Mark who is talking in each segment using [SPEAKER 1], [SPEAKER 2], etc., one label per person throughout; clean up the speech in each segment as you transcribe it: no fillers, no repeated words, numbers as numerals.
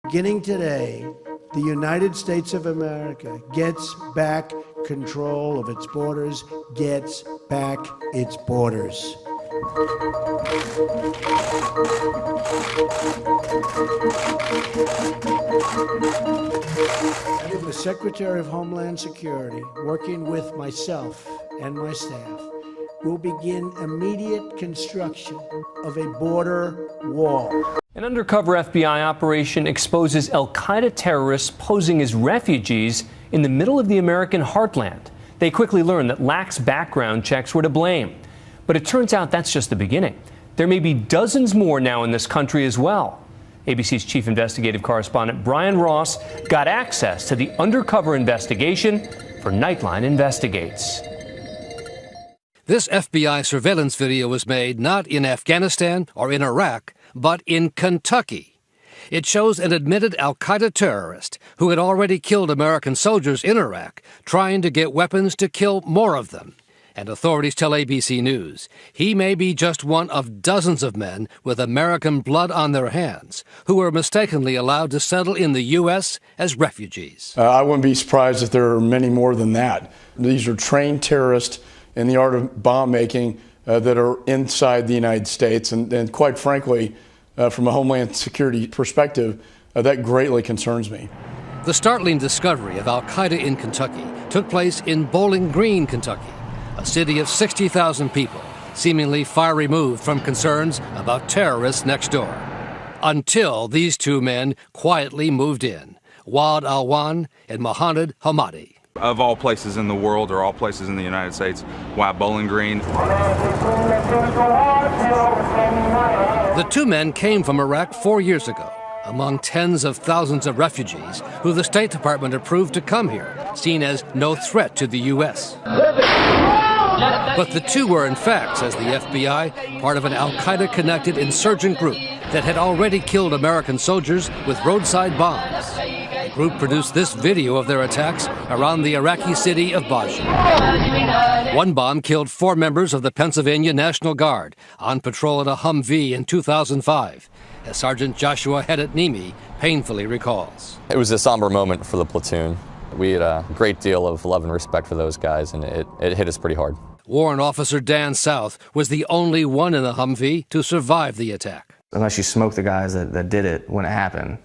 [SPEAKER 1] Beginning today, the United States of America gets back control of its borders, gets back its borders. The Secretary of Homeland Security, working with myself and my staff, will begin immediate construction of a border wall.
[SPEAKER 2] An undercover FBI operation exposes Alcaeda terrorists posing as refugees in the middle of the American heartland. They quickly learned that lax background checks were to blame. But it turns out that's just the beginning. There may be dozens more now in this country as well. ABC's chief investigative correspondent Brian Ross got access to the undercover investigation for Nightline Investigates.
[SPEAKER 3] This FBI surveillance video was made not in Afghanistan or in Iraq, but in Kentucky. It shows an admitted Alcaeda terrorist who had already killed American soldiers in Iraq, trying to get weapons to kill more of them. And authorities tell ABC News he may be just one of dozens of men with American blood on their hands who were mistakenly allowed to settle in the U.S. as refugees.
[SPEAKER 4] I wouldn't be surprised if there are many more than that. These are trained terrorists in the art of bomb making that are inside the United States. And quite frankly, from a Homeland Security perspective, that greatly concerns me.
[SPEAKER 3] The startling discovery of Al-Qaeda in Kentucky took place in Bowling Green, Kentucky, a city of 60,000 people, seemingly far removed from concerns about terrorists next door. Until these two men quietly moved in, Wad Al-Wan and Mohammed Hamadi.
[SPEAKER 5] Of all places in the world, or all places in the United States, why Bowling Green?
[SPEAKER 3] The two men came from Iraq 4 years ago, among tens of thousands of refugees who the State Department approved to come here, seen as no threat to the U.S. But the two were, in fact, says the FBI, part of an Al-Qaeda-connected insurgent group that had already killed American soldiers with roadside bombs. The group produced this video of their attacks around the Iraqi city of Baji. One bomb killed 4 members of the Pennsylvania National Guard on patrol at a Humvee in 2005, as Sergeant Joshua Hedit-Nimi painfully recalls.
[SPEAKER 6] It was a somber moment for the platoon. We had a great deal of love and respect for those guys, and it hit us pretty hard.
[SPEAKER 3] Warrant Officer Dan South was the only one in the Humvee to survive the attack.
[SPEAKER 7] Unless you smoke the guys that did it when it happened.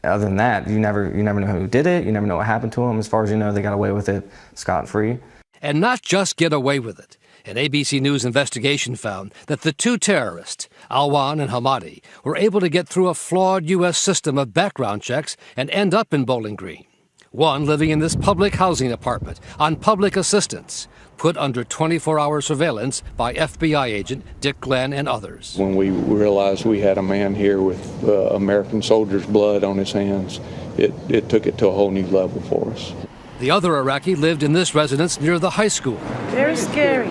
[SPEAKER 7] Other than that, you never know who did it, you never know what happened to them. As far as you know, they got away with it scot-free.
[SPEAKER 3] And not just get away with it. An ABC News investigation found that the two terrorists, Al-Wan and Hamadi, were able to get through a flawed U.S. system of background checks and end up in Bowling Green. One living in this public housing apartment on public assistance, put under 24-hour surveillance by FBI agent Dick Glenn and others.
[SPEAKER 8] When we realized we had a man here with American soldiers' blood on his hands, it took it to a whole new level for us.
[SPEAKER 3] The other Iraqi lived in this residence near the high school.
[SPEAKER 9] Very scary.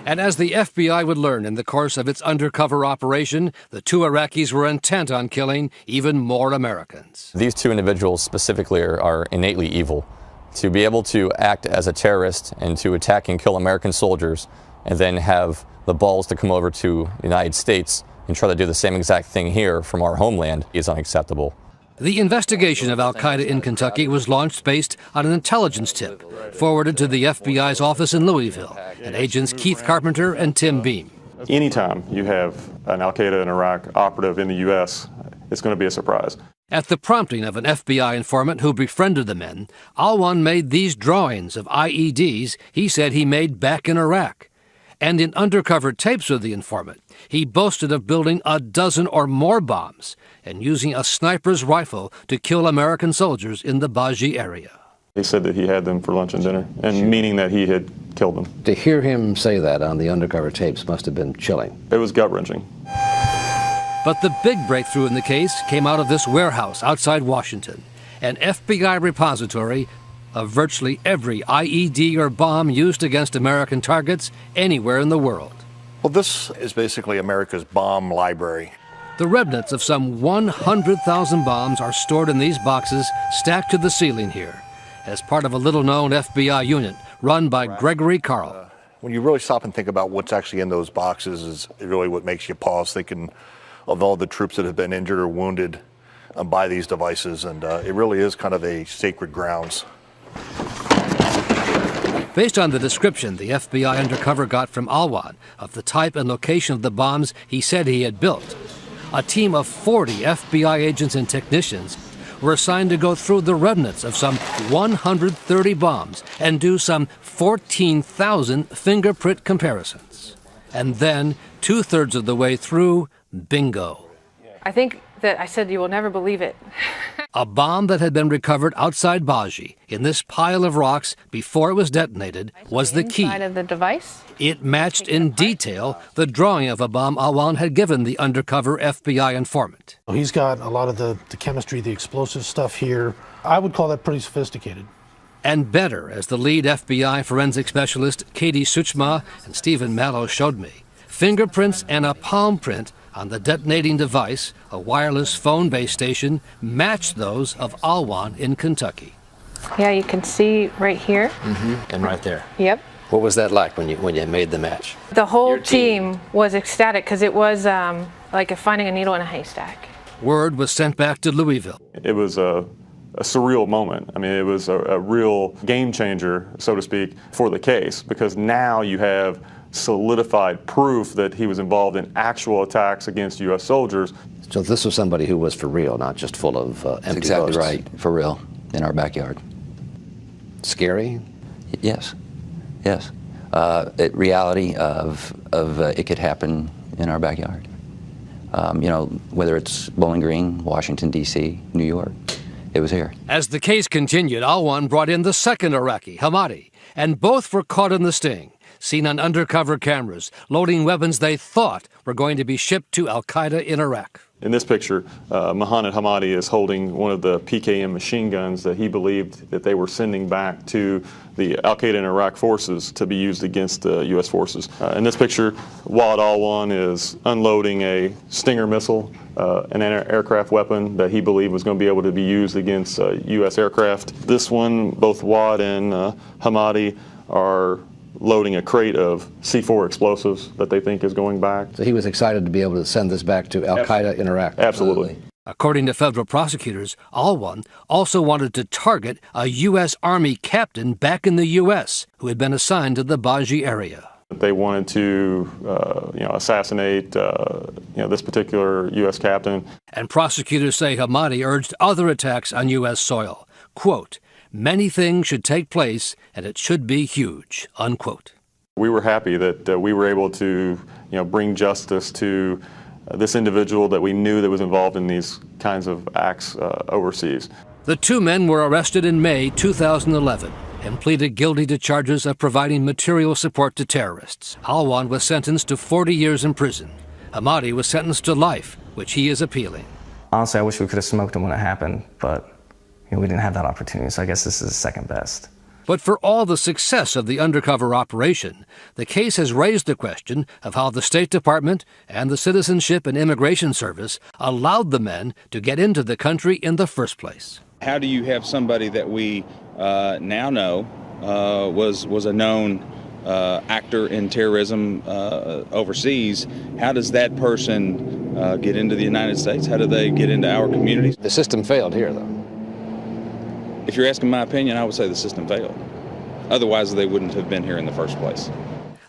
[SPEAKER 3] And as the FBI would learn in the course of its undercover operation, the two Iraqis were intent on killing even more Americans.
[SPEAKER 6] These two individuals specifically are innately evil. To be able to act as a terrorist and to attack and kill American soldiers and then have the balls to come over to the United States and try to do the same exact thing here from our homeland is unacceptable.
[SPEAKER 3] The investigation of Al-Qaeda in Kentucky was launched based on an intelligence tip forwarded to the FBI's office in Louisville and agents Keith Carpenter and Tim Beam.
[SPEAKER 10] Anytime you have an Al-Qaeda in Iraq operative in the U.S., it's going to be a surprise.
[SPEAKER 3] At the prompting of an FBI informant who befriended the men, Al-Wan made these drawings of IEDs he said he made back in Iraq. And in undercover tapes with the informant, he boasted of building a dozen or more bombs and using a sniper's rifle to kill American soldiers in the Baji area.
[SPEAKER 10] He said that he had them for lunch and dinner, and meaning that he had killed them.
[SPEAKER 11] To hear him say that on the undercover tapes must have been chilling.
[SPEAKER 10] It was gut-wrenching.
[SPEAKER 3] But the big breakthrough in the case came out of this warehouse outside Washington, an FBI repository of virtually every IED or bomb used against American targets anywhere in the world.
[SPEAKER 12] Well, this is basically America's bomb library.
[SPEAKER 3] The remnants of some 100,000 bombs are stored in these boxes stacked to the ceiling here as part of a little-known FBI unit run by Gregory Carl.
[SPEAKER 12] When you really stop and think about what's actually in those boxes is really what makes you pause, thinking of all the troops that have been injured or wounded by these devices, and it really is kind of a sacred grounds.
[SPEAKER 3] Based on the description the FBI undercover got from Alwan of the type and location of the bombs he said he had built, a team of 40 FBI agents and technicians were assigned to go through the remnants of some 130 bombs and do some 14,000 fingerprint comparisons. And then, 2/3 of the way through, bingo.
[SPEAKER 9] I think that I said you will never believe it.
[SPEAKER 3] A bomb that had been recovered outside Baji in this pile of rocks before it was detonated was the key.
[SPEAKER 9] Inside of the device?
[SPEAKER 3] It matched in detail the drawing of a bomb Alwan had given the undercover FBI informant.
[SPEAKER 13] He's got a lot of the chemistry, the explosive stuff here. I would call that pretty sophisticated.
[SPEAKER 3] And better, as the lead FBI forensic specialist Katie Suchma and Stephen Mallow showed me. Fingerprints and a palm print on the detonating device, a wireless phone base station, matched those of Alwan in Kentucky.
[SPEAKER 9] Yeah, you can see right here.
[SPEAKER 11] And right there.
[SPEAKER 9] Yep.
[SPEAKER 11] What was that like when you made the match?
[SPEAKER 9] The whole team was ecstatic because it was like finding a needle in a haystack.
[SPEAKER 3] Word was sent back to Louisville.
[SPEAKER 10] It was a surreal moment. I mean, it was a real game changer, so to speak, for the case, because now you have solidified proof that he was involved in actual attacks against U.S. soldiers.
[SPEAKER 11] So this was somebody who was for real, not just full of empty
[SPEAKER 14] exactly
[SPEAKER 11] boasts.
[SPEAKER 14] right, for real, in our backyard.
[SPEAKER 11] Scary?
[SPEAKER 14] Yes, yes. Reality of it could happen in our backyard. You know, whether it's Bowling Green, Washington, D.C., New York, it was here.
[SPEAKER 3] As the case continued, Alwan brought in the second Iraqi, Hamadi, and both were caught in the sting, seen on undercover cameras, loading weapons they thought were going to be shipped to Al-Qaeda in Iraq.
[SPEAKER 10] In this picture, Mohammed Hamadi is holding one of the PKM machine guns that he believed that they were sending back to the Al-Qaeda in Iraq forces to be used against the U.S. forces. In this picture, Walid Alwan is unloading a Stinger missile, an aircraft weapon that he believed was going to be able to be used against U.S. aircraft. This one, both Walid and Hamadi are loading a crate of C4 explosives that they think is going back.
[SPEAKER 11] So he was excited to be able to send this back to Al-Qaeda in Iraq.
[SPEAKER 10] Absolutely.
[SPEAKER 3] According to federal prosecutors, Alwan also wanted to target a U.S. Army captain back in the U.S. who had been assigned to the Baji area.
[SPEAKER 10] They wanted to, assassinate, this particular U.S. captain.
[SPEAKER 3] And prosecutors say Hamadi urged other attacks on U.S. soil. Quote, "Many things should take place, and it should be huge," unquote.
[SPEAKER 10] We were happy that we were able to, bring justice to this individual that we knew that was involved in these kinds of acts overseas.
[SPEAKER 3] The two men were arrested in May 2011 and pleaded guilty to charges of providing material support to terrorists. Alwan was sentenced to 40 years in prison. Hamadi was sentenced to life, which he is appealing.
[SPEAKER 7] Honestly, I wish we could have smoked him when it happened, but we didn't have that opportunity, so I guess this is second best.
[SPEAKER 3] But for all the success of the undercover operation, the case has raised the question of how the State Department and the Citizenship and Immigration Service allowed the men to get into the country in the first place.
[SPEAKER 15] How do you have somebody that we now know was a known actor in terrorism overseas? How does that person get into the United States? How do they get into our communities?
[SPEAKER 11] The system failed here, though.
[SPEAKER 15] If you're asking my opinion, I would say the system failed. Otherwise, they wouldn't have been here in the first place.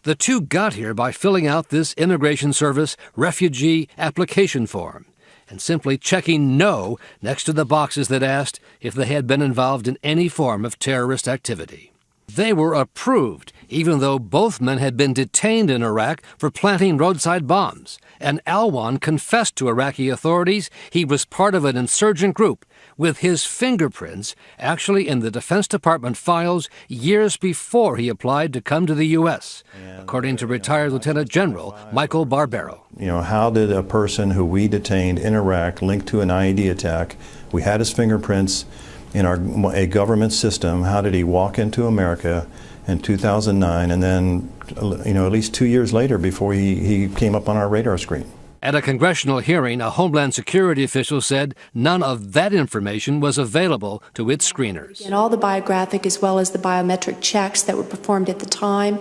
[SPEAKER 3] The two got here by filling out this Immigration Service refugee application form and simply checking no next to the boxes that asked if they had been involved in any form of terrorist activity. They were approved, even though both men had been detained in Iraq for planting roadside bombs, and Alwan confessed to Iraqi authorities he was part of an insurgent group with his fingerprints actually in the Defense Department files years before he applied to come to the U.S., according to retired Lieutenant General Michael Barbero.
[SPEAKER 16] How did a person who we detained in Iraq linked to an IED attack, we had his fingerprints in a government system, how did he walk into America in 2009 and then, at least 2 years later before he came up on our radar screen?
[SPEAKER 3] At a congressional hearing, a Homeland Security official said none of that information was available to its screeners.
[SPEAKER 17] And all the biographic as well as the biometric checks that were performed at the time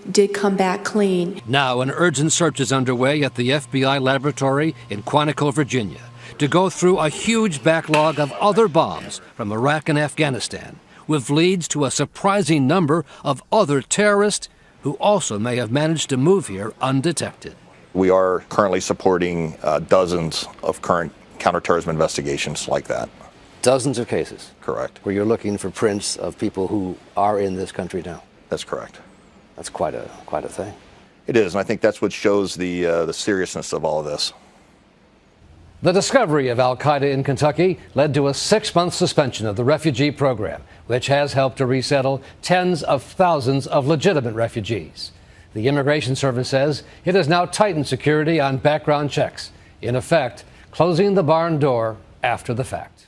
[SPEAKER 17] did come back clean.
[SPEAKER 3] Now an urgent search is underway at the FBI laboratory in Quantico, Virginia, to go through a huge backlog of other bombs from Iraq and Afghanistan, which leads to a surprising number of other terrorists who also may have managed to move here undetected.
[SPEAKER 12] We are currently supporting dozens of current counterterrorism investigations like that.
[SPEAKER 11] Dozens of cases?
[SPEAKER 12] Correct.
[SPEAKER 11] Where you're looking for prints of people who are in this country now?
[SPEAKER 12] That's correct.
[SPEAKER 11] That's quite a thing.
[SPEAKER 12] It is, and I think that's what shows the seriousness of all of this.
[SPEAKER 3] The discovery of Al-Qaeda in Kentucky led to a 6-month suspension of the refugee program, which has helped to resettle tens of thousands of legitimate refugees. The Immigration Service says it has now tightened security on background checks, in effect, closing the barn door after the fact.